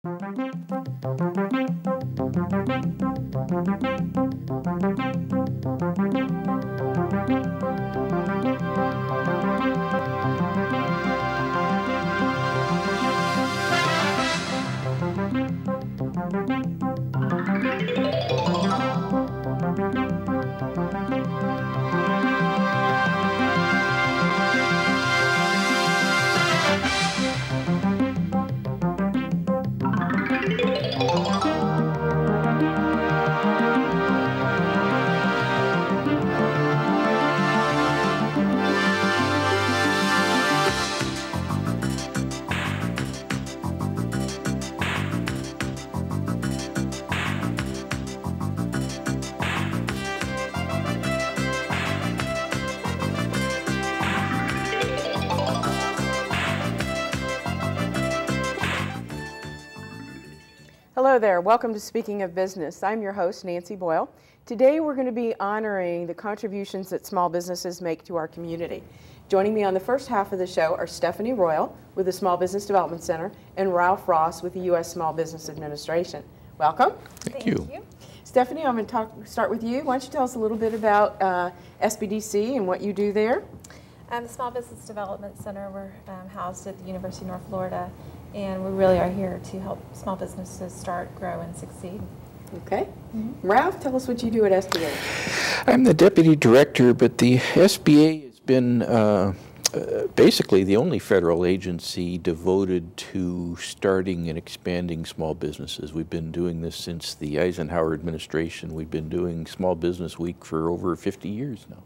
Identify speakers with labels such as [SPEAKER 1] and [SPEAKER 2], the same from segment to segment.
[SPEAKER 1] Hello there. Welcome to Speaking of Business. I'm your host, Nancy Boyle. Today we're going to be honoring the contributions that small businesses make to our community. Joining me on the first half of the show are Stephanie Royal with the Small Business Development Center and Ralph Ross with the U.S. Small Business Administration. Welcome.
[SPEAKER 2] Thank you.
[SPEAKER 1] Stephanie, I'm going to start with you. Why don't you tell us a little bit about SBDC and what you do there?
[SPEAKER 2] The Small Business Development Center, we're housed at the University of North Florida, and we really are here to help small businesses start, grow, and succeed.
[SPEAKER 1] Okay. Ralph, tell us what you do at SBA.
[SPEAKER 3] I'm the Deputy Director, but the SBA has been basically the only federal agency devoted to starting and expanding small businesses. We've been doing this since the Eisenhower administration. We've been doing Small Business Week for over 50 years now.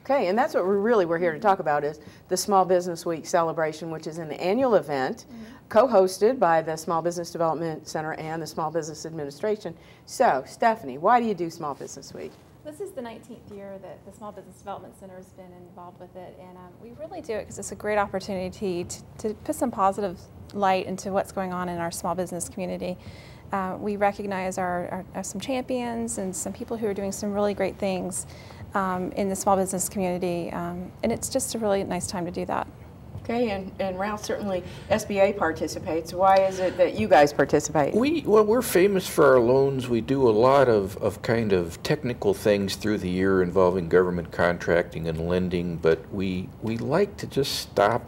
[SPEAKER 1] Okay, and that's what we're here to talk about is the Small Business Week celebration, which is an annual event co-hosted by the Small Business Development Center and the Small Business Administration. So, Stephanie, why do you do Small Business Week?
[SPEAKER 2] This is the 19th year that the Small Business Development Center has been involved with it, and we really do it because it's a great opportunity to put some positive light into what's going on in our small business community. We recognize some champions and some people who are doing some really great things in the small business community, and it's just a really nice time to do that.
[SPEAKER 1] Okay, and Ralph, certainly SBA participates. Why is it that you guys participate?
[SPEAKER 3] We're famous for our loans. We do a lot of kind of technical things through the year involving government contracting and lending, but we like to just stop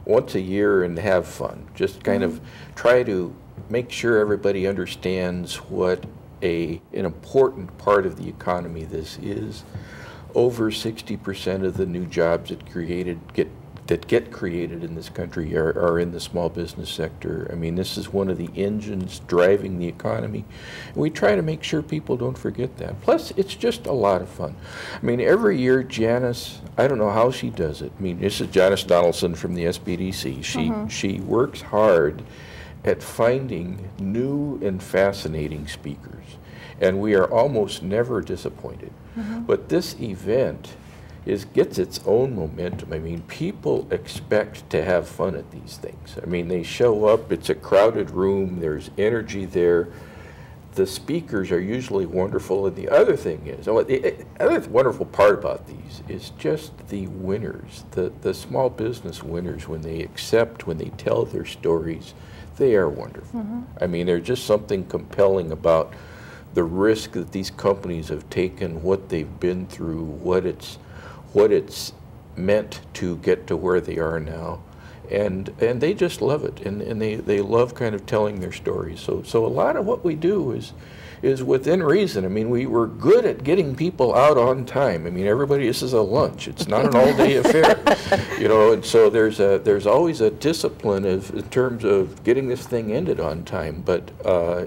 [SPEAKER 3] once a year and have fun. Just kind of try to make sure everybody understands what an important part of the economy this is. Over 60% of the new jobs that get created in this country are in the small business sector. I mean, this is one of the engines driving the economy. And we try to make sure people don't forget that. Plus, it's just a lot of fun. I mean, every year, Janice, I don't know how she does it. I mean, this is Janice Donaldson from the SBDC. She works hard at finding new and fascinating speakers. And we are almost never disappointed. But this event gets its own momentum. I mean, people expect to have fun at these things. I mean, they show up, it's a crowded room, there's energy there. The speakers are usually wonderful, and the other thing is, the other wonderful part about these is just the winners, the small business winners, when they accept, when they tell their stories, they are wonderful. I mean, there's just something compelling about the risk that these companies have taken, what they've been through, what it's meant to get to where they are now, and they just love it, and they love kind of telling their stories. So a lot of what we do is within reason. I mean, we're good at getting people out on time. I mean, this is a lunch. It's not an all-day affair, you know. And so there's always a discipline in terms of getting this thing ended on time. But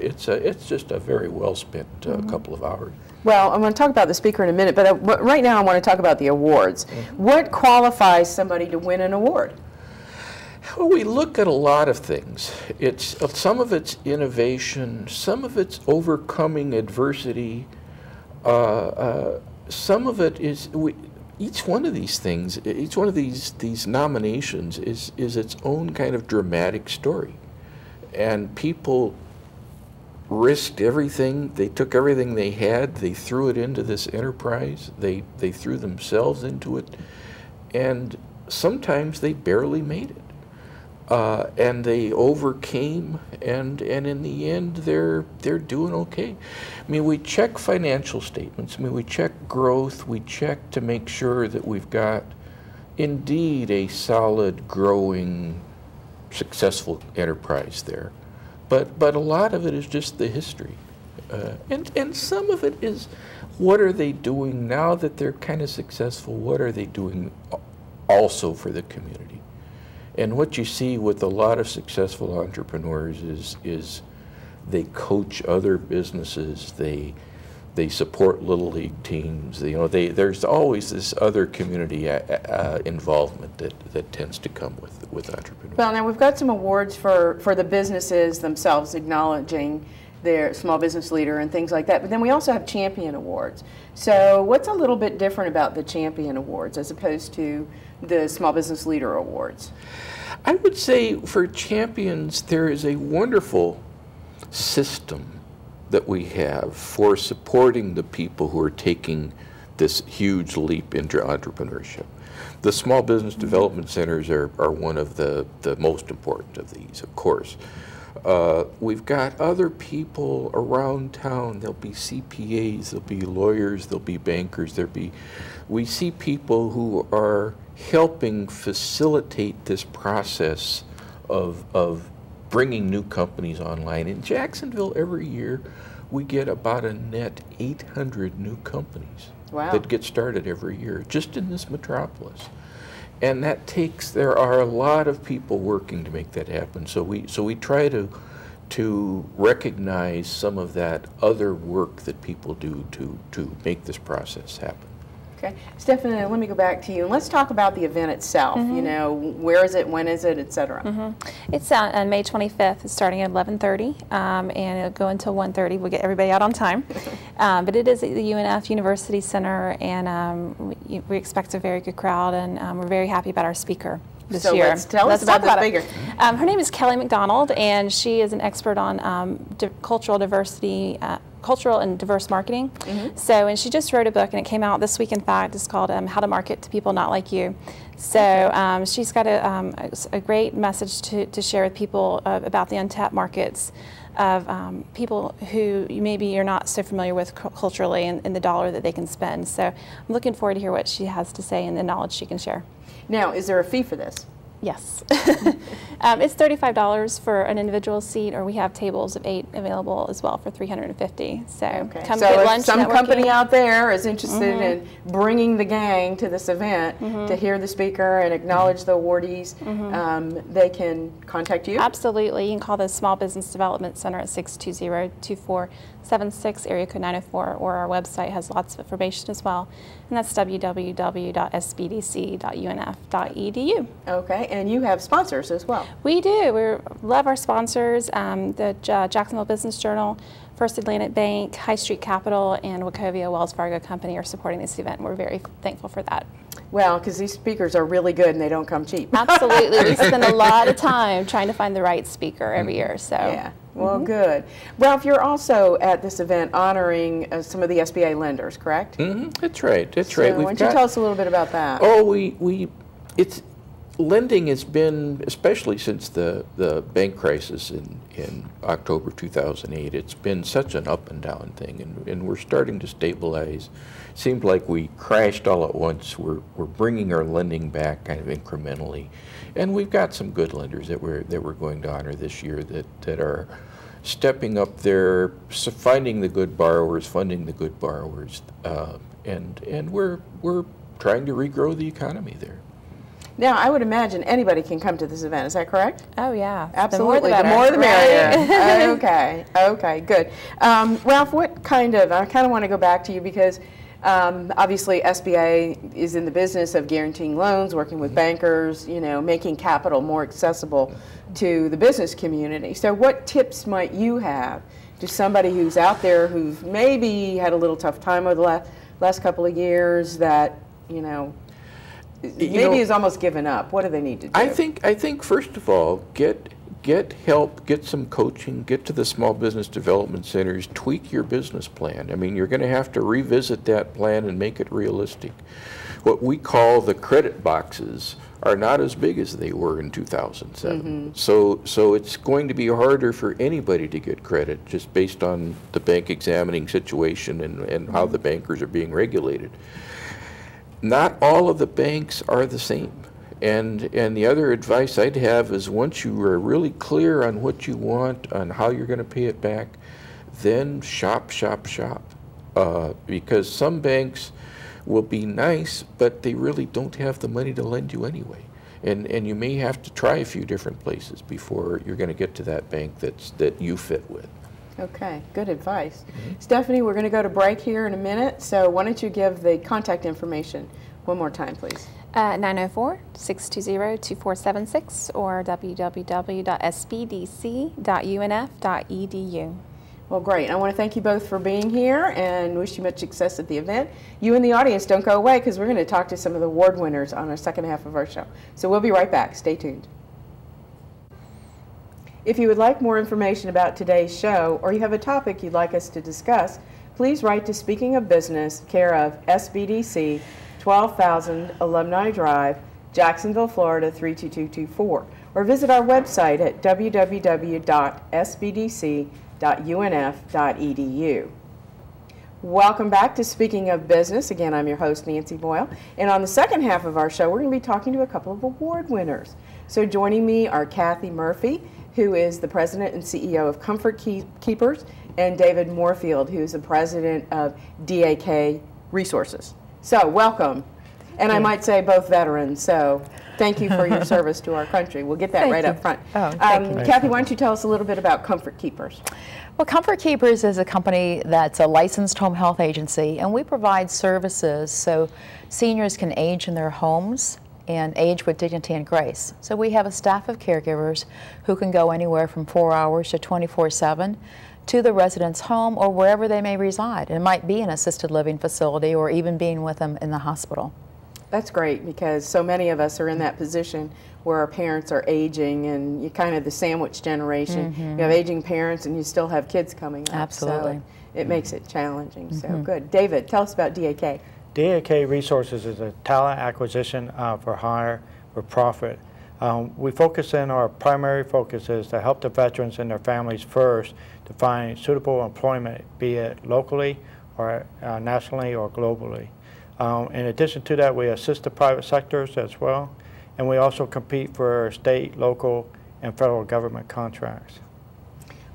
[SPEAKER 3] it's just a very well spent couple of hours.
[SPEAKER 1] Well, I'm going to talk about the speaker in a minute, but right now I want to talk about the awards. What qualifies somebody to win an award?
[SPEAKER 3] Well, we look at a lot of things. Some of it's innovation, some of it's overcoming adversity, some of it is each one of these things, each one of these nominations is its own kind of dramatic story, and people risked everything. They took everything they had, they threw it into this enterprise, they threw themselves into it, and sometimes they barely made it. and they overcame, and in the end, they're doing okay. I mean, we check financial statements. I mean, we check growth. We check to make sure that we've got indeed a solid, growing, successful enterprise there. But a lot of it is just the history, and some of it is what are they doing now that they're kind of successful? What are they doing also for the community? And what you see with a lot of successful entrepreneurs is they coach other businesses, they support little league teams. You know, there's always this other community involvement that tends to come with entrepreneurs.
[SPEAKER 1] Well, now we've got some awards for the businesses themselves, acknowledging their small business leader and things like that. But then we also have champion awards. So what's a little bit different about the champion awards as opposed to the small business leader awards?
[SPEAKER 3] I would say for champions, there is a wonderful system that we have for supporting the people who are taking this huge leap into entrepreneurship. The small business development centers are one of the most important of these, of course. We've got other people around town. There'll be CPAs, there'll be lawyers, there'll be bankers, we see people who are helping facilitate this process of bringing new companies online. In Jacksonville, every year, we get about a net 800 new companies that get started every year, just in this metropolis. And that there are a lot of people working to make that happen. So we try to recognize some of that other work that people do to make this process happen.
[SPEAKER 1] Okay, Stephanie, let me go back to you and let's talk about the event itself. You know, where is it, when is it, et cetera?
[SPEAKER 2] It's on May 25th. It's starting at 11:30, and it'll go until 1:30. We'll get everybody out on time. But it is at the UNF University Center, and we expect a very good crowd, and we're very happy about our speaker this year.
[SPEAKER 1] Let's tell us about the speaker.
[SPEAKER 2] Her name is Kelly McDonald, and she is an expert on cultural diversity. Cultural and diverse marketing. And she just wrote a book, and it came out this week. In fact, it's called "How to Market to People Not Like You." So she's got a great message to share with people about the untapped markets of people who maybe you're not so familiar with culturally, and the dollar that they can spend. So I'm looking forward to hear what she has to say and the knowledge she can share.
[SPEAKER 1] Now, is there a fee for this?
[SPEAKER 2] Yes. It's $35 for an individual seat, or we have tables of 8 available as well for $350. So come get lunch.
[SPEAKER 1] So if some company out there is interested in bringing the gang to this event to hear the speaker and acknowledge the awardees, they can contact you?
[SPEAKER 2] Absolutely. You can call the Small Business Development Center at 620-2476, area code 904, or our website has lots of information as well, and that's www.sbdc.unf.edu.
[SPEAKER 1] Okay, and you have sponsors as well.
[SPEAKER 2] We do. We love our sponsors, the Jacksonville Business Journal, First Atlantic Bank, High Street Capital, and Wachovia Wells Fargo Company are supporting this event, and we're very thankful for that.
[SPEAKER 1] Well, because these speakers are really good and they don't come cheap.
[SPEAKER 2] Absolutely. We spend a lot of time trying to find the right speaker every year. So.
[SPEAKER 1] Yeah. Well, good. Ralph, you're also at this event honoring some of the SBA lenders, correct?
[SPEAKER 3] That's right. That's right.
[SPEAKER 1] Why don't you tell us a little bit about that?
[SPEAKER 3] Oh, lending has been, especially since the bank crisis in October 2008, it's been such an up and down thing, and we're starting to stabilize. Seemed like we crashed all at once. We're bringing our lending back kind of incrementally, and we've got some good lenders that we're going to honor this year that are stepping up there, finding the good borrowers, funding the good borrowers, and we're trying to regrow the economy there.
[SPEAKER 1] Now, I would imagine anybody can come to this event. Is that correct?
[SPEAKER 2] Oh, yeah.
[SPEAKER 1] Absolutely. The more the merrier. Okay. Okay, good. Ralph, I kind of want to go back to you because obviously SBA is in the business of guaranteeing loans, working with bankers, making capital more accessible to the business community. So what tips might you have to somebody who's out there who's maybe had a little tough time over the last couple of years that, maybe is almost given up? What do they need to do?
[SPEAKER 3] I think first of all, get help, get some coaching, get to the small business development centers, tweak your business plan. I mean, you're going to have to revisit that plan and make it realistic. What we call the credit boxes are not as big as they were in 2007. So it's going to be harder for anybody to get credit just based on the bank examining situation and how the bankers are being regulated. Not all of the banks are the same. And the other advice I'd have is once you are really clear on what you want, on how you're going to pay it back, then shop, shop, shop. Because some banks will be nice, but they really don't have the money to lend you anyway. And you may have to try a few different places before you're going to get to that bank that you fit with.
[SPEAKER 1] Okay, good advice. Stephanie, we're going to go to break here in a minute, so why don't you give the contact information one more time, please?
[SPEAKER 2] 904-620-2476 or www.sbdc.unf.edu.
[SPEAKER 1] Well, great. I want to thank you both for being here and wish you much success at the event. You in the audience, don't go away because we're going to talk to some of the award winners on our second half of our show. So we'll be right back. Stay tuned. If you would like more information about today's show or you have a topic you'd like us to discuss, please write to Speaking of Business, care of SBDC, 12,000 Alumni Drive, Jacksonville, Florida 32224, or visit our website at www.sbdc.unf.edu. Welcome back to Speaking of Business. Again, I'm your host, Nancy Boyle. And on the second half of our show, we're going to be talking to a couple of award winners. So joining me are Kathy Murphy, who is the president and CEO of Comfort Keepers, and David Moorfield, who is the president of DAK Resources. So welcome. And I might say both veterans, so thank you for your service to our country. We'll get that right up front.
[SPEAKER 4] Oh, thank you.
[SPEAKER 1] Kathy, why don't you tell us a little bit about Comfort Keepers?
[SPEAKER 4] Well, Comfort Keepers is a company that's a licensed home health agency, and we provide services so seniors can age in their homes and age with dignity and grace. So we have a staff of caregivers who can go anywhere from 4 hours to 24/7 to the resident's home or wherever they may reside. It might be an assisted living facility or even being with them in the hospital.
[SPEAKER 1] That's great because so many of us are in that position where our parents are aging and you're kind of the sandwich generation. You have aging parents and you still have kids coming up.
[SPEAKER 4] Absolutely.
[SPEAKER 1] So it makes it challenging. So good. David, tell us about DAK.
[SPEAKER 5] DAK Resources is a talent acquisition for hire for profit. We focus in, our primary focus is to help the veterans and their families first to find suitable employment, be it locally or nationally or globally. In addition to that, we assist the private sectors as well, and we also compete for state, local, and federal government contracts.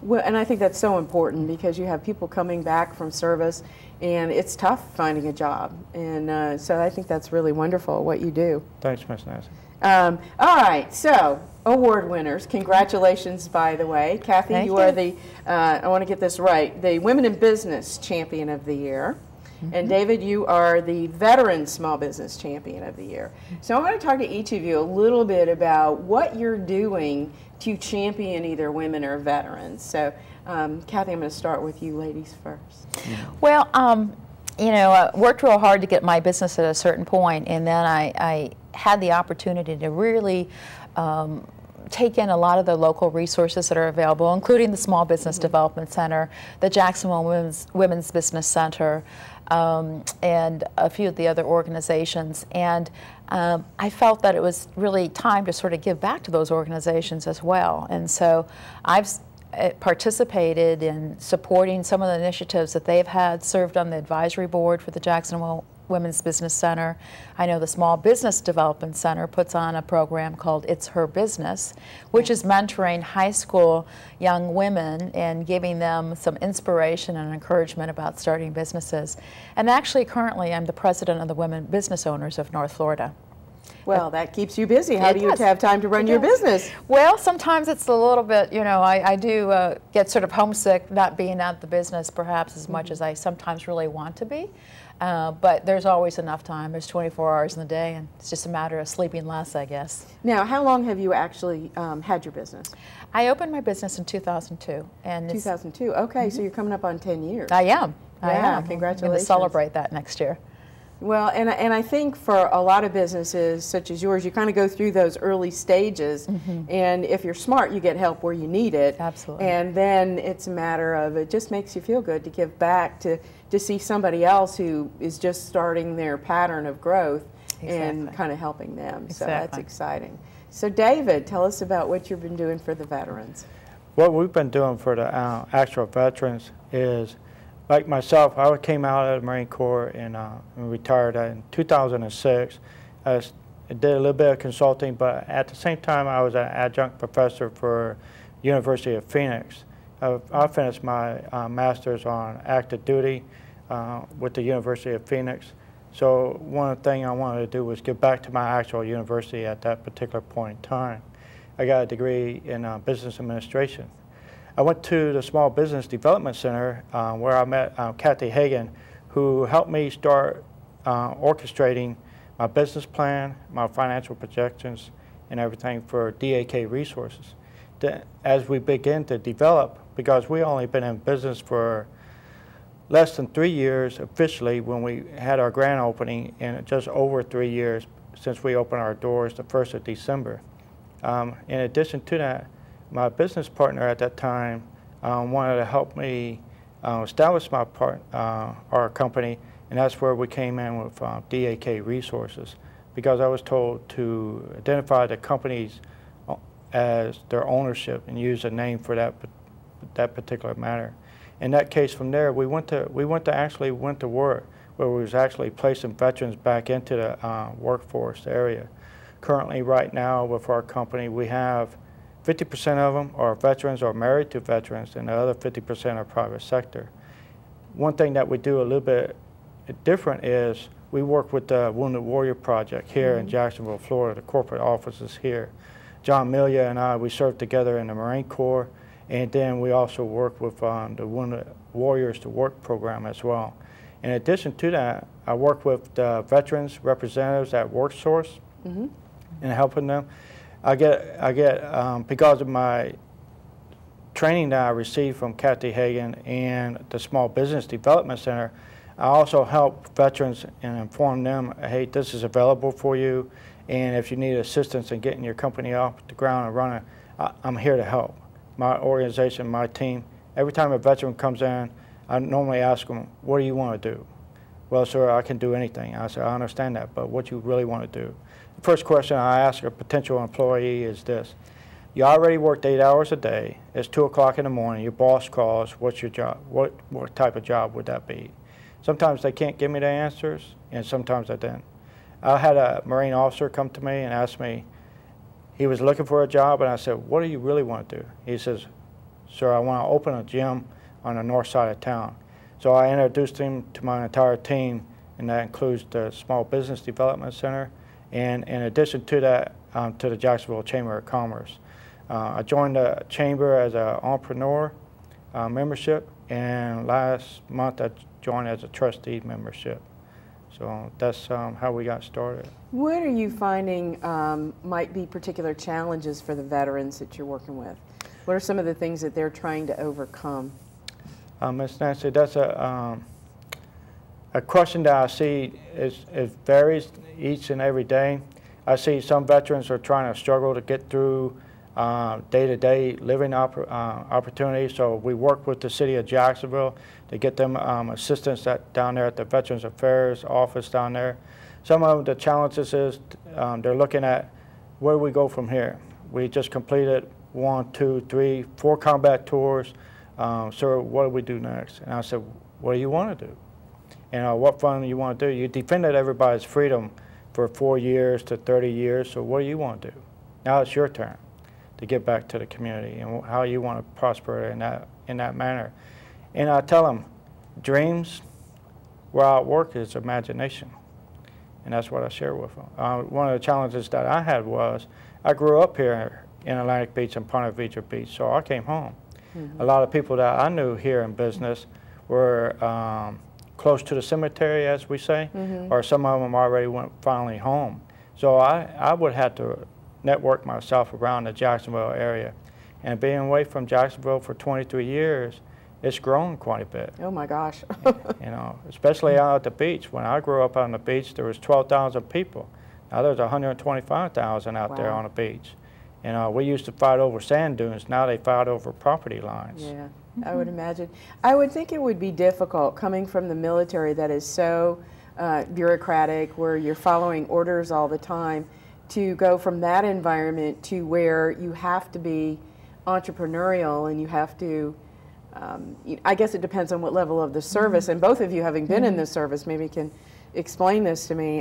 [SPEAKER 1] Well, and I think that's so important because you have people coming back from service and it's tough finding a job. And so I think that's really wonderful what you do.
[SPEAKER 5] Thanks, Ms. Nancy.
[SPEAKER 1] All right, so award winners, congratulations, by the way. Kathy,
[SPEAKER 4] Thank
[SPEAKER 1] you are
[SPEAKER 4] you.
[SPEAKER 1] the, I want to get this right, the Women in Business Champion of the Year. And David, you are the Veteran Small Business Champion of the Year. So I want to talk to each of you a little bit about what you're doing to champion either women or veterans. So Kathy, I'm going to start with you ladies first.
[SPEAKER 4] Well, you know, I worked real hard to get my business at a certain point, and then I had the opportunity to really take in a lot of the local resources that are available, including the Small Business Development Center, the Jacksonville Women's Business Center, and a few of the other organizations. And I felt that it was really time to sort of give back to those organizations as well. And so I've participated in supporting some of the initiatives that they've had, served on the advisory board for the Jacksonville Women's Business Center. I know the Small Business Development Center puts on a program called It's Her Business, which is mentoring high school young women and giving them some inspiration and encouragement about starting businesses. And actually, currently, I'm the president of the Women Business Owners of North Florida.
[SPEAKER 1] Well, that keeps you busy. How
[SPEAKER 4] It
[SPEAKER 1] do you
[SPEAKER 4] does.
[SPEAKER 1] have time to run your business?
[SPEAKER 4] Well, sometimes it's a little bit, you know, I do get sort of homesick not being at the business perhaps as much as I sometimes really want to be. But there's always enough time. There's 24 hours in the day, and it's just a matter of sleeping less, I guess.
[SPEAKER 1] Now, how long have you actually had your business?
[SPEAKER 4] I opened my business in 2002. And
[SPEAKER 1] 2002. Okay, so you're coming up on 10 years.
[SPEAKER 4] I am. I
[SPEAKER 1] Yeah,
[SPEAKER 4] am.
[SPEAKER 1] congratulations.
[SPEAKER 4] I'm going to celebrate that next year.
[SPEAKER 1] Well, and I think for a lot of businesses such as yours, you kind of go through those early stages, and if you're smart, you get help where you need it.
[SPEAKER 4] Absolutely.
[SPEAKER 1] And then it's a matter of, it just makes you feel good to give back, to see somebody else who is just starting their pattern of growth and
[SPEAKER 4] Exactly.
[SPEAKER 1] kind of helping them. So that's
[SPEAKER 4] Exactly.
[SPEAKER 1] exciting. So David, tell us about what you've been doing for the veterans.
[SPEAKER 5] What we've been doing for the actual veterans is, like myself, I came out of the Marine Corps and retired in 2006. I did a little bit of consulting, but at the same time I was an adjunct professor for University of Phoenix. I finished my master's on active duty with the University of Phoenix. So one thing I wanted to do was give back to my actual university at that particular point in time. I got a degree in business administration. I went to the Small Business Development Center where I met Kathy Hagan, who helped me start orchestrating my business plan, my financial projections, and everything for DAK Resources. As we begin to develop, because we only been in business for less than 3 years officially when we had our grand opening, and just over 3 years since we opened our doors the 1st of December. In addition to that, my business partner at that time wanted to help me establish our company, and that's where we came in with DAK Resources, because I was told to identify the companies as their ownership and use a name for that particular matter. In that case, from there, we went to work, where we was actually placing veterans back into the workforce area. Currently, right now, with our company, we have 50% of them are veterans or married to veterans, and the other 50% are private sector. One thing that we do a little bit different is we work with the Wounded Warrior Project here in Jacksonville, Florida. The corporate office is here. John Milia and I, we served together in the Marine Corps, and then we also work with the Wounded Warriors to Work program as well. In addition to that, I work with the veterans representatives at WorkSource and helping them. I get because of my training that I received from Kathy Hagan and the Small Business Development Center, I also help veterans and inform them, hey, this is available for you, and if you need assistance in getting your company off the ground and running, I'm here to help. My organization, my team, every time a veteran comes in, I normally ask them, what do you want to do? Well, sir, I can do anything. I said, I understand that, but what you really want to do? The first question I ask a potential employee is this. You already worked 8 hours a day. It's 2 o'clock in the morning. Your boss calls. What's your job? What type of job would that be? Sometimes they can't give me the answers, and sometimes I didn't. I had a Marine officer come to me and ask me, he was looking for a job, and I said, what do you really want to do? He says, sir, I want to open a gym on the north side of town. So I introduced him to my entire team, and that includes the Small Business Development Center, and in addition to that, to the Jacksonville Chamber of Commerce. I joined the Chamber as an entrepreneur membership, and last month I joined as a trustee membership. So that's how we got started.
[SPEAKER 1] What are you finding might be particular challenges for the veterans that you're working with? What are some of the things that they're trying to overcome?
[SPEAKER 5] Ms. Nancy, that's a question that I see it varies each and every day. I see some veterans are trying to struggle to get through day-to-day living opportunities. So we work with the city of Jacksonville to get them assistance down there at the Veterans Affairs office down there. Some of the challenges is they're looking at where do we go from here. We just completed 1, 2, 3, 4 combat tours. Sir, what do we do next? And I said, what do you want to do? And what fun do you want to do? You defended everybody's freedom for 4 years to 30 years, so what do you want to do? Now it's your turn to get back to the community and how you want to prosper in that manner. And I tell them, dreams without work is imagination. And that's what I share with them. One of the challenges that I had was, I grew up here in Atlantic Beach and Ponte Vedra Beach, so I came home. A lot of people that I knew here in business were close to the cemetery, as we say, or some of them already went finally home. So I would have to network myself around the Jacksonville area. And being away from Jacksonville for 23 years, it's grown quite a bit.
[SPEAKER 1] Oh my gosh.
[SPEAKER 5] You know, especially out at the beach. When I grew up on the beach, there was 12,000 people. Now there's 125,000 out there on the beach. And we used to fight over sand dunes. Now they fight over property lines.
[SPEAKER 1] Yeah, I would imagine. I would think it would be difficult coming from the military that is so bureaucratic, where you're following orders all the time, to go from that environment to where you have to be entrepreneurial and you have to, I guess it depends on what level of the service, and both of you having been in this service maybe can explain this to me.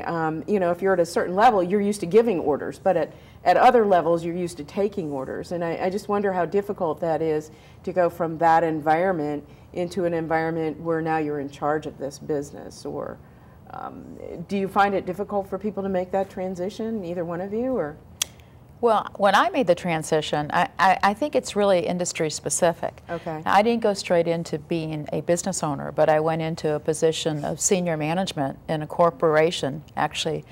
[SPEAKER 1] You know, if you're at a certain level, you're used to giving orders, but at other levels, you're used to taking orders. And I just wonder how difficult that is to go from that environment into an environment where now you're in charge of this business. Or do you find it difficult for people to make that transition, either one of you? Or?
[SPEAKER 4] Well, when I made the transition, I think it's really industry specific.
[SPEAKER 1] Okay.
[SPEAKER 4] I didn't go straight into being a business owner, but I went into a position of senior management in a corporation, actually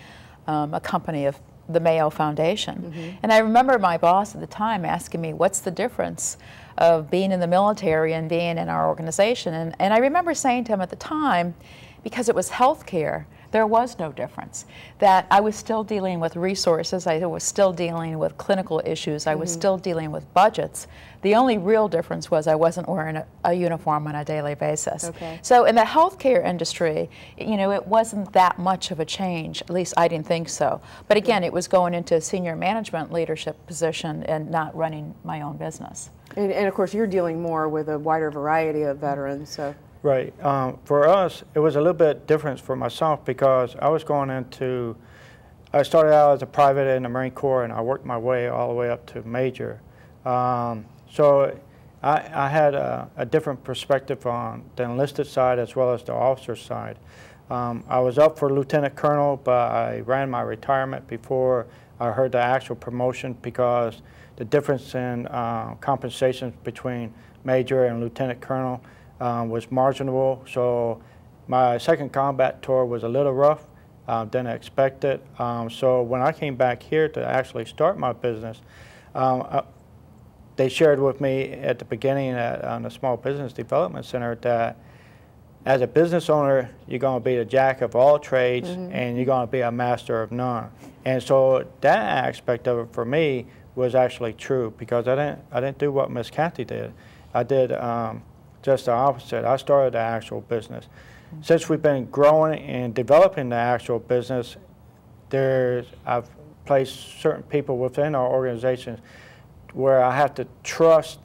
[SPEAKER 4] a company of the Mayo Foundation. And I remember my boss at the time asking me, what's the difference of being in the military and being in our organization? And I remember saying to him at the time, because it was healthcare, there was no difference. That I was still dealing with resources, I was still dealing with clinical issues, I was still dealing with budgets. The only real difference was I wasn't wearing a uniform on a daily basis.
[SPEAKER 1] Okay.
[SPEAKER 4] So in the healthcare industry, you know, it wasn't that much of a change, at least I didn't think so. But again, it was going into a senior management leadership position and not running my own business.
[SPEAKER 1] And of course, you're dealing more with a wider variety of veterans, so.
[SPEAKER 5] Right. For us, it was a little bit different for myself because I was going into, I started out as a private in the Marine Corps and I worked my way all the way up to major. So I had a different perspective on the enlisted side as well as the officer side. I was up for lieutenant colonel, but I ran my retirement before I heard the actual promotion because the difference in compensation between major and lieutenant colonel was marginal, so my second combat tour was a little rough than expected. So when I came back here to actually start my business, they shared with me at the beginning on the Small Business Development Center that as a business owner, you're going to be the jack of all trades and you're going to be a master of none. And so that aspect of it for me was actually true because I didn't do what Miss Kathy did. I did just the opposite. I started the actual business. Since we've been growing and developing the actual business, I've placed certain people within our organizations where I have to trust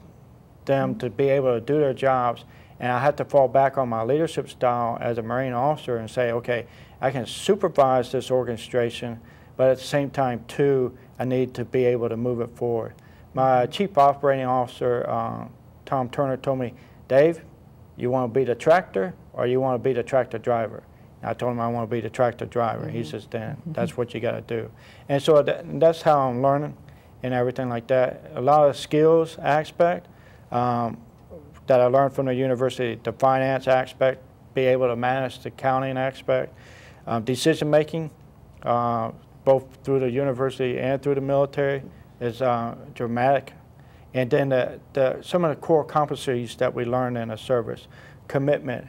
[SPEAKER 5] them to be able to do their jobs, and I have to fall back on my leadership style as a Marine officer and say, okay, I can supervise this organization, but at the same time, too, I need to be able to move it forward. My chief operating officer, Tom Turner, told me, Dave, you want to be the tractor or you want to be the tractor driver? And I told him I want to be the tractor driver. He says, then that's what you got to do. And so that's how I'm learning and everything like that. A lot of skills aspect that I learned from the university, the finance aspect, be able to manage the accounting aspect, decision making, both through the university and through the military is dramatic. And then some of the core competencies that we learn in the service: commitment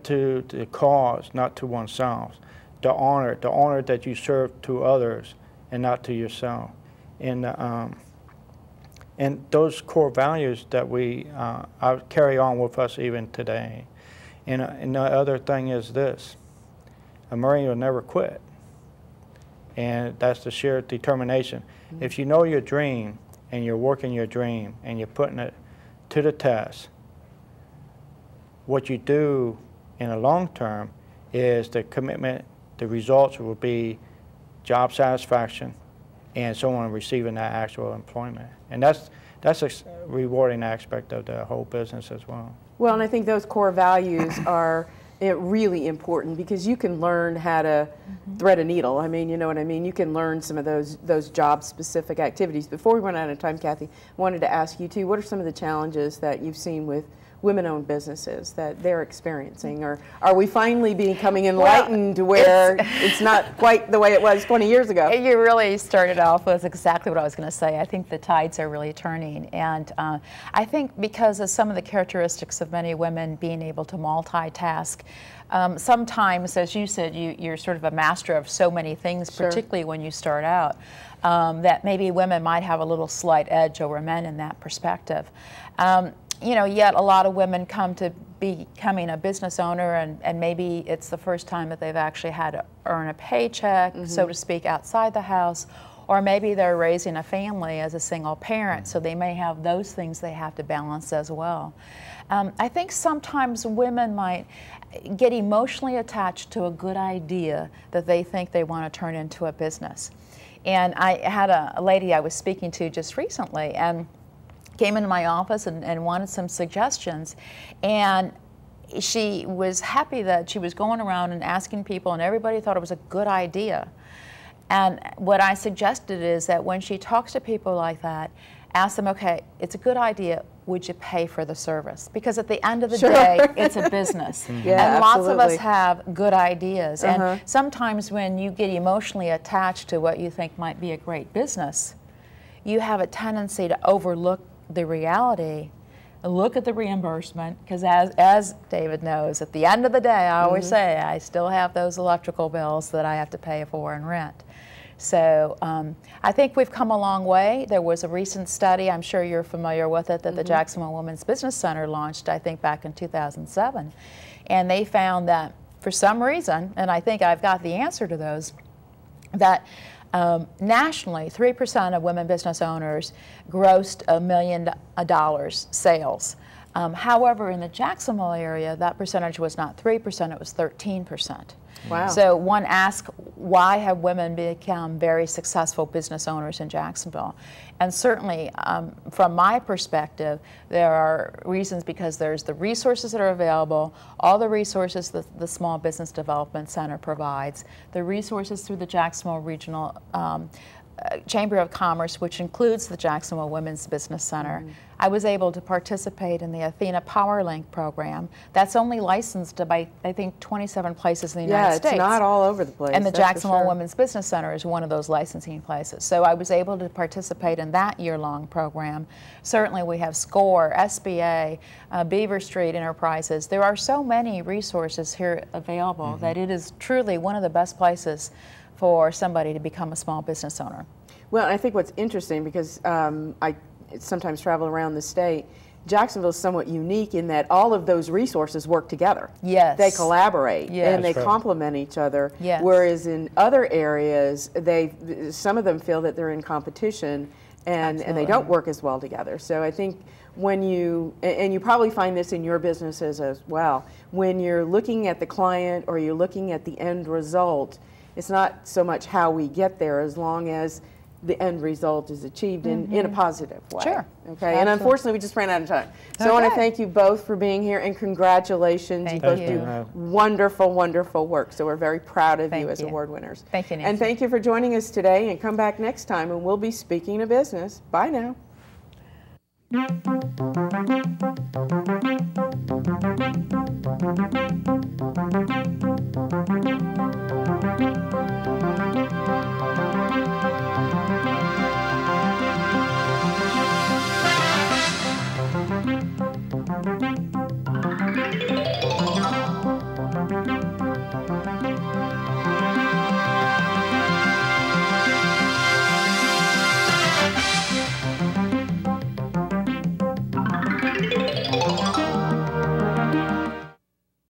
[SPEAKER 5] to the cause, not to oneself; the honor that you serve to others and not to yourself, and those core values that I carry on with us even today. And the other thing is this: a Marine will never quit, and that's the sheer determination. If you know your dream, and you're working your dream and you're putting it to the test, what you do in the long term is the commitment, the results will be job satisfaction and someone receiving that actual employment. And that's a rewarding aspect of the whole business as well.
[SPEAKER 1] Well, and I think those core values are really important because you can learn how to thread a needle. I mean, you know what I mean? You can learn some of those job-specific activities. Before we run out of time, Kathy, I wanted to ask you too, what are some of the challenges that you've seen with women-owned businesses that they're experiencing? Or are we finally becoming enlightened where it's not quite the way it was 20 years ago?
[SPEAKER 4] You really started off with exactly what I was going to say. I think the tides are really turning. And I think because of some of the characteristics of many women being able to multitask, sometimes, as you said, you're sort of a master of so many things, particularly when you start out, that maybe women might have a little slight edge over men in that perspective. You know, yet a lot of women come to becoming a business owner, and maybe it's the first time that they've actually had to earn a paycheck, so to speak, outside the house, or maybe they're raising a family as a single parent, so they may have those things they have to balance as well. I think sometimes women might get emotionally attached to a good idea that they think they want to turn into a business. And I had a lady I was speaking to just recently, and came into my office and wanted some suggestions, and she was happy that she was going around and asking people, and everybody thought it was a good idea. And what I suggested is that when she talks to people like that, ask them, okay, it's a good idea, would you pay for the service? Because at the end of the day, it's a business.
[SPEAKER 1] Yeah,
[SPEAKER 4] and lots of
[SPEAKER 1] absolutely.
[SPEAKER 4] us have good ideas. And sometimes when you get emotionally attached to what you think might be a great business, you have a tendency to overlook the reality, look at the reimbursement, because as David knows, at the end of the day, I always say, I still have those electrical bills that I have to pay for and rent. So I think we've come a long way. There was a recent study, I'm sure you're familiar with it, that the Jacksonville Women's Business Center launched, I think, back in 2007. And they found that for some reason, and I think I've got the answer to those, that nationally, 3% of women business owners grossed $1 million sales. However, in the Jacksonville area, that percentage was not 3%, it was 13%.
[SPEAKER 1] Wow.
[SPEAKER 4] So one asks, why have women become very successful business owners in Jacksonville? And certainly, from my perspective, there are reasons because there's the resources that are available, all the resources that the Small Business Development Center provides, the resources through the Jacksonville Regional Chamber of Commerce, which includes the Jacksonville Women's Business Center. I was able to participate in the Athena PowerLink program. That's only licensed by, I think, 27 places in the United States.
[SPEAKER 1] Yeah, it's not all over the place.
[SPEAKER 4] And the
[SPEAKER 1] that's for
[SPEAKER 4] Jacksonville
[SPEAKER 1] sure.
[SPEAKER 4] Women's Business Center is one of those licensing places. So I was able to participate in that year-long program. Certainly we have SCORE, SBA, Beaver Street Enterprises. There are so many resources here available that it is truly one of the best places for somebody to become a small business owner.
[SPEAKER 1] Well, I think what's interesting, because I sometimes travel around the state, Jacksonville is somewhat unique in that all of those resources work together.
[SPEAKER 4] Yes.
[SPEAKER 1] They collaborate
[SPEAKER 4] Yes.
[SPEAKER 1] and they
[SPEAKER 5] That's right.
[SPEAKER 1] complement each other.
[SPEAKER 4] Yes.
[SPEAKER 1] Whereas in other areas, some of them feel that they're in competition and they don't work as well together. So I think when and you probably find this in your businesses as well, when you're looking at the client or you're looking at the end result, it's not so much how we get there as long as the end result is achieved in a positive way.
[SPEAKER 4] Sure.
[SPEAKER 1] Okay. And unfortunately, we just ran out of time. So I want to
[SPEAKER 4] Okay.
[SPEAKER 1] thank you both for being here and congratulations.
[SPEAKER 4] Thank
[SPEAKER 1] you both
[SPEAKER 4] you.
[SPEAKER 1] do wonderful, wonderful work. So we're very proud of you
[SPEAKER 4] Thank
[SPEAKER 1] as
[SPEAKER 4] you.
[SPEAKER 1] award winners.
[SPEAKER 4] Thank you, Nancy.
[SPEAKER 1] And thank you for joining us today. And come back next time, and we'll be speaking of business. Bye now.